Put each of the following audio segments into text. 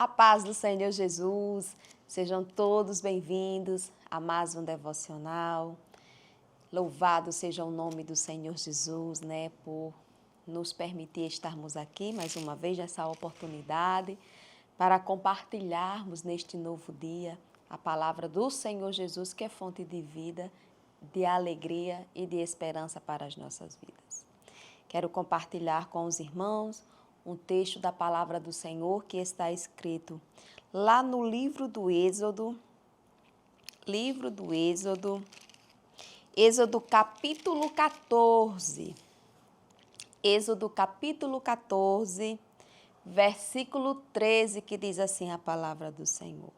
A paz do Senhor Jesus, sejam todos bem-vindos a mais um devocional. Louvado seja o nome do Senhor Jesus, por nos permitir estarmos aqui mais uma vez nessa oportunidade para compartilharmos neste novo dia a palavra do Senhor Jesus, que é fonte de vida, de alegria e de esperança para as nossas vidas. Quero compartilhar com os irmãos um texto da palavra do Senhor que está escrito lá no livro do Êxodo, Êxodo capítulo 14, Êxodo capítulo 14, versículo 13, que diz assim a palavra do Senhor.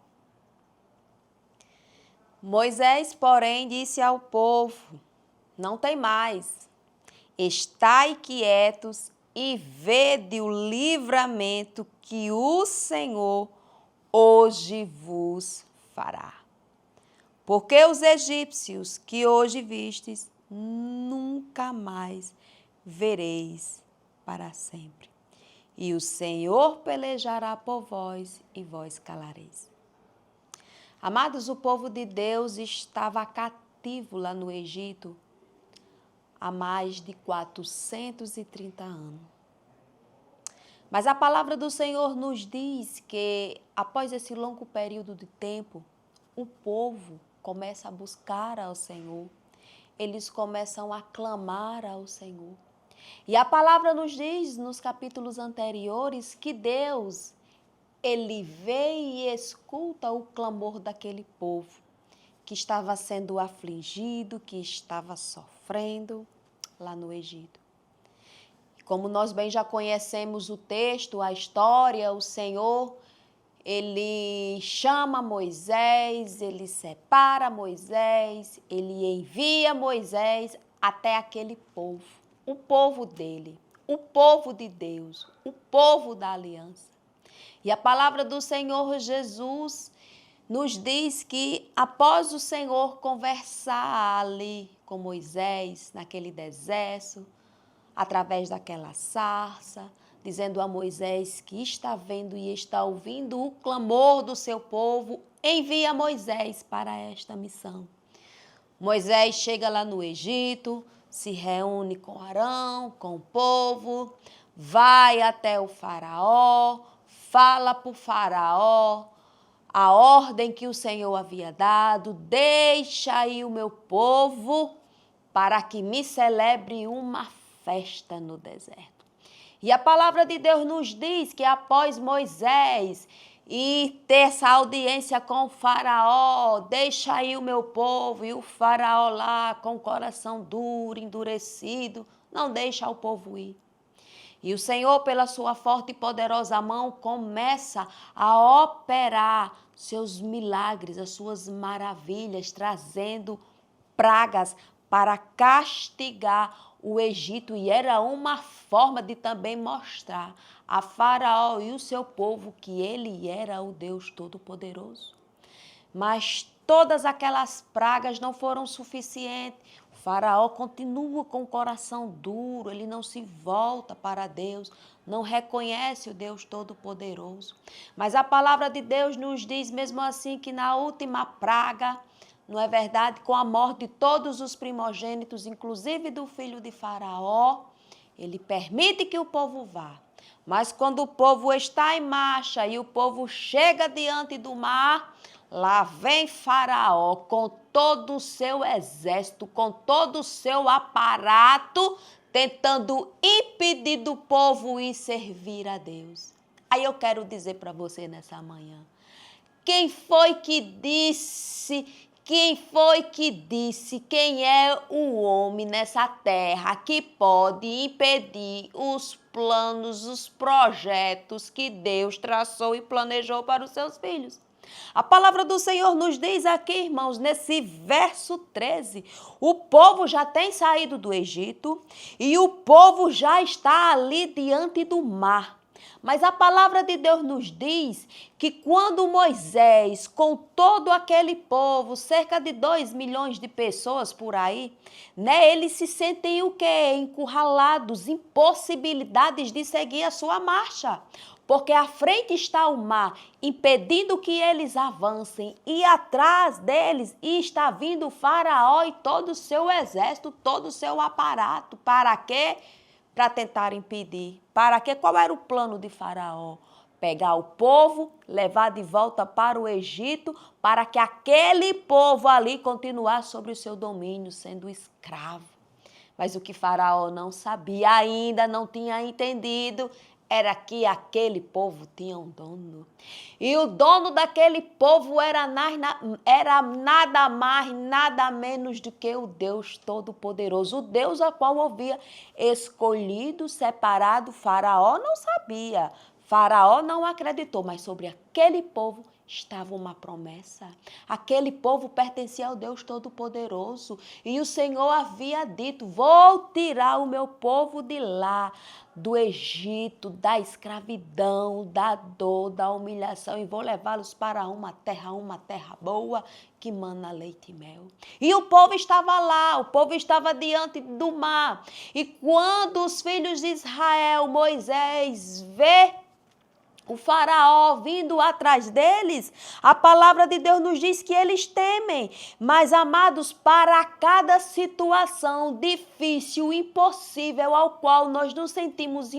Moisés, porém, disse ao povo: não temais, estai quietos e vede o livramento que o Senhor hoje vos fará. Porque os egípcios que hoje vistes, nunca mais vereis para sempre. E o Senhor pelejará por vós e vós calareis. Amados, o povo de Deus estava cativo lá no Egito há mais de 430 anos. Mas a palavra do Senhor nos diz que, após esse longo período de tempo, o povo começa a buscar ao Senhor, eles começam a clamar ao Senhor. E a palavra nos diz, nos capítulos anteriores, que Deus, Ele vê e escuta o clamor daquele povo que estava sendo afligido, que estava sofrendo lá no Egito. Como nós bem já conhecemos o texto, a história, o Senhor, Ele chama Moisés, Ele separa Moisés, Ele envia Moisés até aquele povo, o povo dele, o povo de Deus, o povo da aliança. E a palavra do Senhor Jesus nos diz que após o Senhor conversar ali com Moisés, naquele deserto, através daquela sarça, dizendo a Moisés que está vendo e está ouvindo o clamor do seu povo, envia Moisés para esta missão. Moisés chega lá no Egito, se reúne com Arão, com o povo, vai até o faraó, fala para o faraó a ordem que o Senhor havia dado: deixa aí o meu povo para que me celebre uma festa no deserto. E a palavra de Deus nos diz que após Moisés e ter essa audiência com o faraó, deixa aí o meu povo, e o faraó lá com o coração duro, endurecido, não deixa o povo ir. E o Senhor, pela sua forte e poderosa mão, começa a operar seus milagres, as suas maravilhas, trazendo pragas para castigar o Egito. E era uma forma de também mostrar a Faraó e o seu povo que ele era o Deus Todo-Poderoso. Mas todas aquelas pragas não foram suficientes. O faraó continua com o coração duro, ele não se volta para Deus, não reconhece o Deus Todo-Poderoso. Mas a palavra de Deus nos diz mesmo assim que na última praga, não é verdade, com a morte de todos os primogênitos, inclusive do filho de Faraó, ele permite que o povo vá. Mas quando o povo está em marcha e o povo chega diante do mar, lá vem Faraó com todo o seu exército, com todo o seu aparato, tentando impedir do povo ir servir a Deus. Aí eu quero dizer para você nessa manhã, quem foi que disse, quem é o homem nessa terra que pode impedir os planos, os projetos que Deus traçou e planejou para os seus filhos? A palavra do Senhor nos diz aqui, irmãos, nesse verso 13, o povo já tem saído do Egito e o povo já está ali diante do mar. Mas a palavra de Deus nos diz que quando Moisés, com todo aquele povo, cerca de 2 milhões de pessoas por aí, eles se sentem o quê? Encurralados, impossibilidades de seguir a sua marcha. porque à frente está o mar, impedindo que eles avancem, e atrás deles está vindo o Faraó e todo o seu exército, todo o seu aparato. Para quê? Para tentar impedir. Para quê? Qual era o plano de Faraó? Pegar o povo, levar de volta para o Egito, para que aquele povo ali continuasse sobre o seu domínio, sendo escravo. Mas o que Faraó não sabia, ainda não tinha entendido, era que aquele povo tinha um dono. E o dono daquele povo era nada mais, nada menos do que o Deus Todo-Poderoso. O Deus a qual havia escolhido, separado. Faraó não sabia. Faraó não acreditou, mas sobre aquele povo estava uma promessa. Aquele povo pertencia ao Deus Todo-Poderoso. E o Senhor havia dito: vou tirar o meu povo de lá, do Egito, da escravidão, da dor, da humilhação, e vou levá-los para uma terra boa, que mana leite e mel. E o povo estava lá, o povo estava diante do mar. E quando os filhos de Israel, Moisés, vê o Faraó vindo atrás deles, a palavra de Deus nos diz que eles temem. Mas, amados, para cada situação difícil, impossível, ao qual nós nos sentimos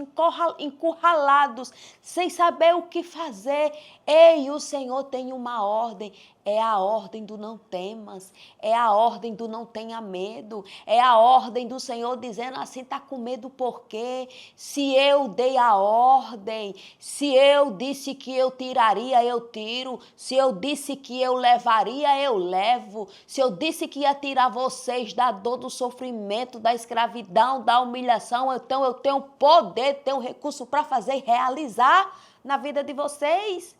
encurralados, sem saber o que fazer, ei, o Senhor tem uma ordem. É a ordem do não temas, é a ordem do não tenha medo, é a ordem do Senhor dizendo assim: está com medo por quê? Se eu dei a ordem, se eu disse que eu tiraria, eu tiro, se eu disse que eu levaria, eu levo, se eu disse que ia tirar vocês da dor, do sofrimento, da escravidão, da humilhação, então eu tenho poder, tenho recurso para fazer e realizar na vida de vocês.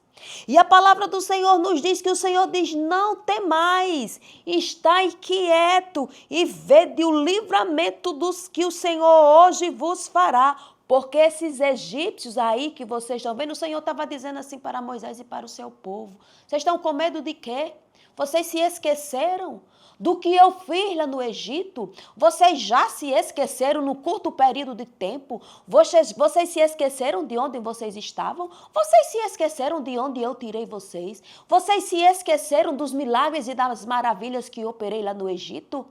E a palavra do Senhor nos diz que o Senhor diz: não temais, estai quieto e vede o livramento dos que o Senhor hoje vos fará. Porque esses egípcios aí que vocês estão vendo, o Senhor estava dizendo assim para Moisés e para o seu povo: vocês estão com medo de quê? Vocês se esqueceram do que eu fiz lá no Egito? Vocês já se esqueceram no curto período de tempo? Vocês se esqueceram de onde vocês estavam? Vocês se esqueceram de onde eu tirei vocês? Vocês se esqueceram dos milagres e das maravilhas que eu operei lá no Egito?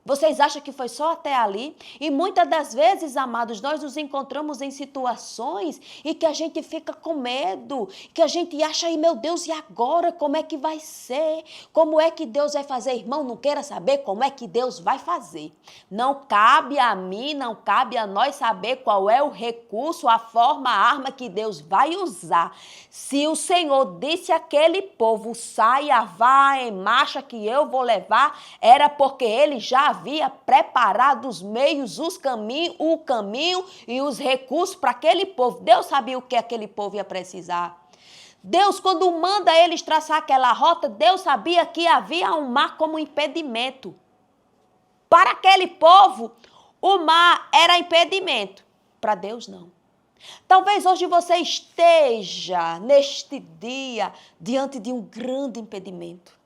Vocês acham que foi só até ali? E muitas das vezes, amados, nós nos encontramos em situações e que a gente fica com medo, que a gente acha: aí, meu Deus, e agora? Como é que vai ser? Como é que Deus vai fazer? Irmão, não queira saber como é que Deus vai fazer. Não cabe a mim, não cabe a nós saber qual é o recurso, a forma, a arma que Deus vai usar. Se o Senhor disse àquele povo: saia, vá em marcha que eu vou levar, era porque ele já havia preparado os meios, o caminho e os recursos para aquele povo. Deus sabia o que aquele povo ia precisar. Deus, quando manda eles traçar aquela rota, Deus sabia que havia um mar como impedimento. Para aquele povo, o mar era impedimento. Para Deus, não. Talvez hoje você esteja, neste dia, diante de um grande impedimento.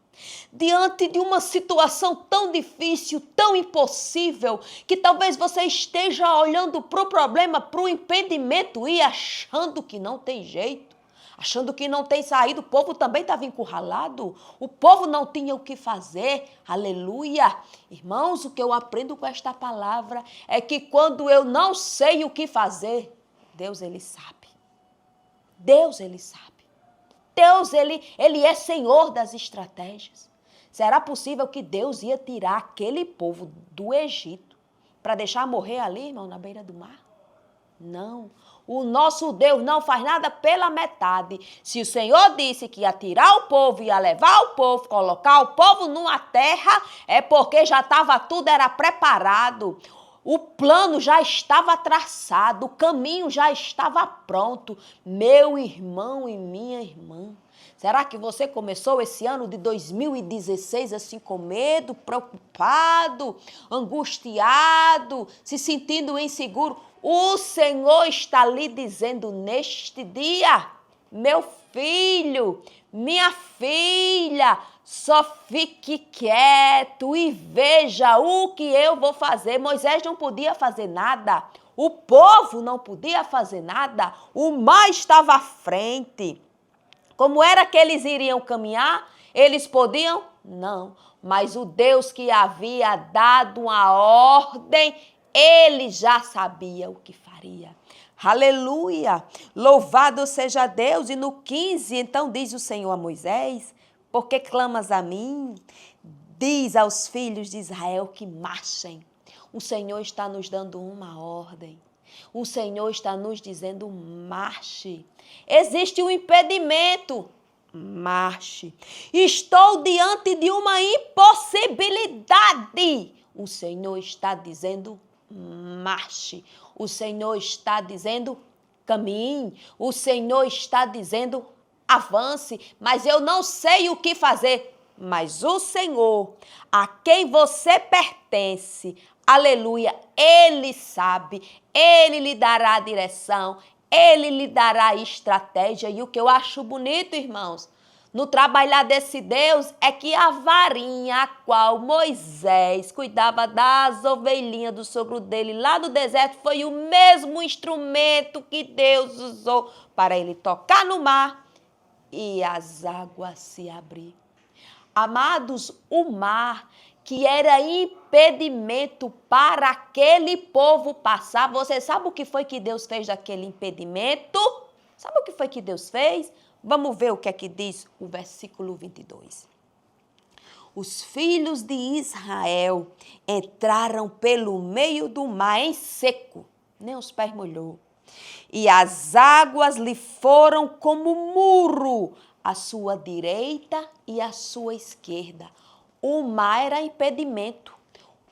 Diante de uma situação tão difícil, tão impossível, que talvez você esteja olhando para o problema, para o impedimento e achando que não tem jeito, achando que não tem saída. O povo também estava encurralado, o povo não tinha o que fazer. Aleluia! Irmãos, o que eu aprendo com esta palavra é que quando eu não sei o que fazer, Deus, Ele sabe. Deus, Ele sabe. Deus, ele é Senhor das estratégias. Será possível que Deus ia tirar aquele povo do Egito para deixar morrer ali, irmão, na beira do mar? Não. O nosso Deus não faz nada pela metade. Se o Senhor disse que ia tirar o povo, ia levar o povo, colocar o povo numa terra, é porque já estava tudo, era preparado. O plano já estava traçado, o caminho já estava pronto. Meu irmão e minha irmã, será que você começou esse ano de 2016 assim com medo, preocupado, angustiado, se sentindo inseguro? O Senhor está lhe dizendo neste dia: meu filho, minha filha, só fique quieto e veja o que eu vou fazer. Moisés não podia fazer nada. O povo não podia fazer nada, o mar estava à frente. Como era que eles iriam caminhar? Eles podiam? Não. Mas o Deus que havia dado uma ordem, ele já sabia o que faria. Aleluia! Louvado seja Deus. E no 15, então diz o Senhor a Moisés: por que clamas a mim? Diz aos filhos de Israel que marchem. O Senhor está nos dando uma ordem. O Senhor está nos dizendo: marche. Existe um impedimento. Marche. Estou diante de uma impossibilidade. O Senhor está dizendo: marche. O Senhor está dizendo: caminhe. O Senhor está dizendo: avance. Mas eu não sei o que fazer. Mas o Senhor, a quem você pertence, aleluia, Ele sabe, Ele lhe dará a direção, Ele lhe dará a estratégia. E o que eu acho bonito, irmãos, no trabalhar desse Deus, é que a varinha a qual Moisés cuidava das ovelhinhas do sogro dele lá no deserto foi o mesmo instrumento que Deus usou para ele tocar no mar e as águas se abrir. Amados, o mar, que era impedimento para aquele povo passar. Você sabe o que foi que Deus fez daquele impedimento? Sabe o que foi que Deus fez? Vamos ver o que é que diz o versículo 22. Os filhos de Israel entraram pelo meio do mar em seco, nem os pés molhou. E as águas lhe foram como muro, à sua direita e à sua esquerda. O mar era impedimento,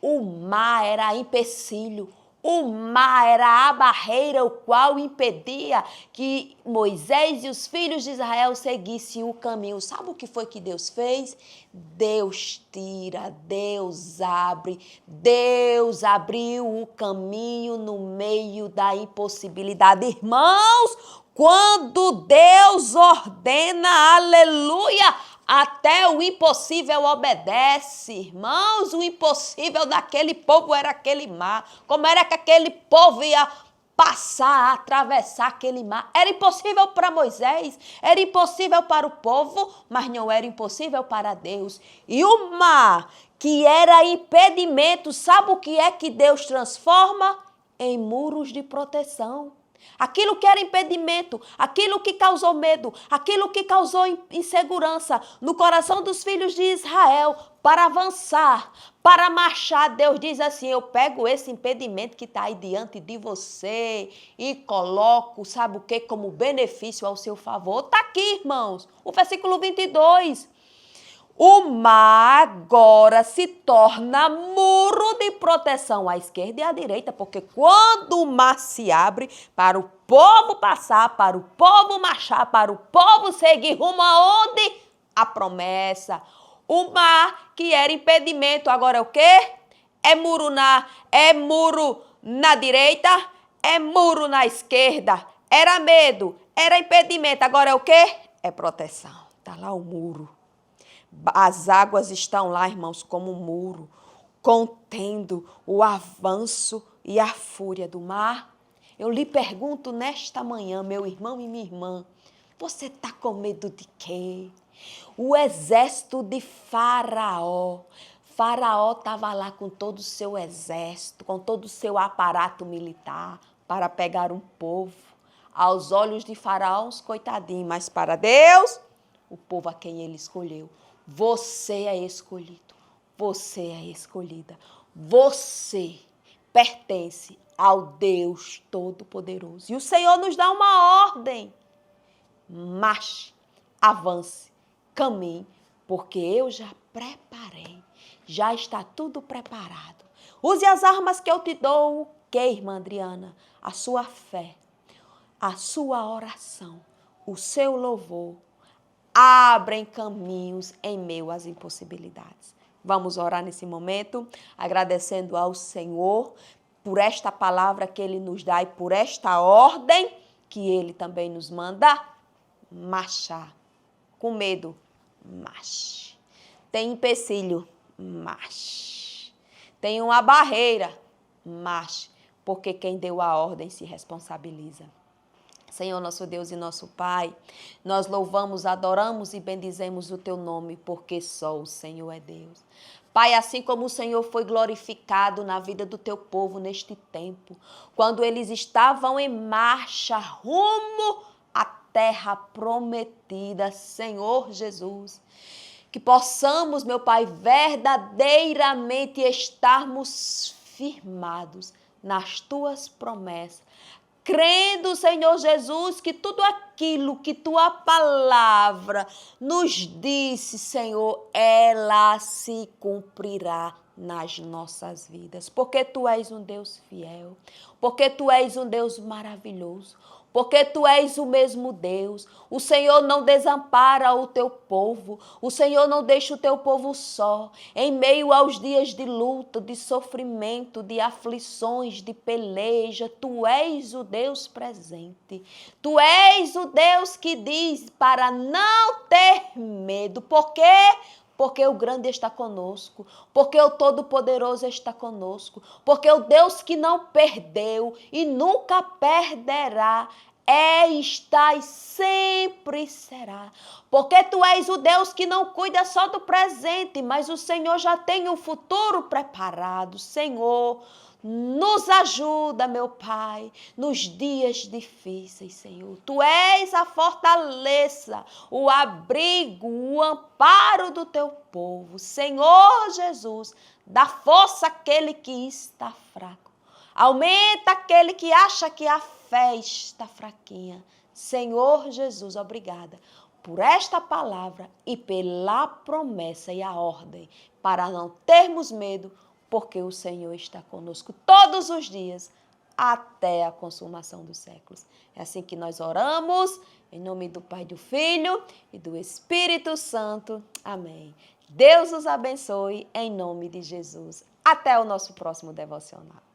o mar era empecilho, o mar era a barreira o qual impedia que Moisés e os filhos de Israel seguissem o caminho. Sabe o que foi que Deus fez? Deus tira, Deus abre, Deus abriu o caminho no meio da impossibilidade. Irmãos, quando Deus ordena, aleluia, até o impossível obedece. Irmãos, o impossível daquele povo era aquele mar. Como era que aquele povo ia passar, atravessar aquele mar? Era impossível para Moisés, era impossível para o povo, mas não era impossível para Deus. E o mar, que era impedimento, sabe o que é que Deus transforma? Em muros de proteção. Aquilo que era impedimento, aquilo que causou medo, aquilo que causou insegurança no coração dos filhos de Israel, para avançar, para marchar, Deus diz assim: eu pego esse impedimento que está aí diante de você e coloco, sabe o que, como benefício ao seu favor. Está aqui, irmãos, o versículo 22. O mar agora se torna muro de proteção à esquerda e à direita, porque quando o mar se abre para o povo passar, para o povo marchar, para o povo seguir rumo aonde? A promessa. O mar, que era impedimento, agora é o quê? É muro na direita, é muro na esquerda. Era medo, era impedimento, agora é o quê? É proteção. Está lá o muro. As águas estão lá, irmãos, como um muro, contendo o avanço e a fúria do mar. Eu lhe pergunto nesta manhã, meu irmão e minha irmã, você está com medo de quê? O exército de Faraó. Faraó estava lá com todo o seu exército, com todo o seu aparato militar para pegar um povo. Aos olhos de Faraó, uns coitadinhos, mas para Deus, o povo a quem ele escolheu. Você é escolhido, você é escolhida, você pertence ao Deus Todo-Poderoso. E o Senhor nos dá uma ordem: marche, avance, caminhe, porque eu já preparei, já está tudo preparado. Use as armas que eu te dou. O que, irmã Adriana? A sua fé, a sua oração, o seu louvor, abrem caminhos em meio às impossibilidades. Vamos orar nesse momento, agradecendo ao Senhor por esta palavra que Ele nos dá e por esta ordem que Ele também nos manda marchar. Com medo, marche. Tem empecilho, marche. Tem uma barreira, marche. porque quem deu a ordem se responsabiliza. Senhor, nosso Deus e nosso Pai, nós louvamos, adoramos e bendizemos o Teu nome, porque só o Senhor é Deus. Pai, assim como o Senhor foi glorificado na vida do Teu povo neste tempo, quando eles estavam em marcha rumo à terra prometida, Senhor Jesus, que possamos, meu Pai, verdadeiramente estarmos firmados nas Tuas promessas, crendo, Senhor Jesus, que tudo aquilo que Tua palavra nos disse, Senhor, ela se cumprirá nas nossas vidas, porque Tu és um Deus fiel, porque Tu és um Deus maravilhoso, porque Tu és o mesmo Deus. O Senhor não desampara o Teu povo, o Senhor não deixa o Teu povo só, em meio aos dias de luta, de sofrimento, de aflições, de peleja. Tu és o Deus presente, Tu és o Deus que diz para não ter medo, por quê? Porque o grande está conosco, porque o Todo-Poderoso está conosco, porque o Deus que não perdeu e nunca perderá, está e sempre será. Porque Tu és o Deus que não cuida só do presente, mas o Senhor já tem o futuro preparado. Senhor, nos ajuda, meu Pai, nos dias difíceis, Senhor. Tu és a fortaleza, o abrigo, o amparo do Teu povo. Senhor Jesus, dá força àquele que está fraco. Aumenta aquele que acha que a fé está fraquinha. Senhor Jesus, obrigada por esta palavra e pela promessa e a ordem, para não termos medo, porque o Senhor está conosco todos os dias, até a consumação dos séculos. É assim que nós oramos, em nome do Pai, do Filho e do Espírito Santo. Amém. Deus os abençoe, em nome de Jesus. Até o nosso próximo devocional.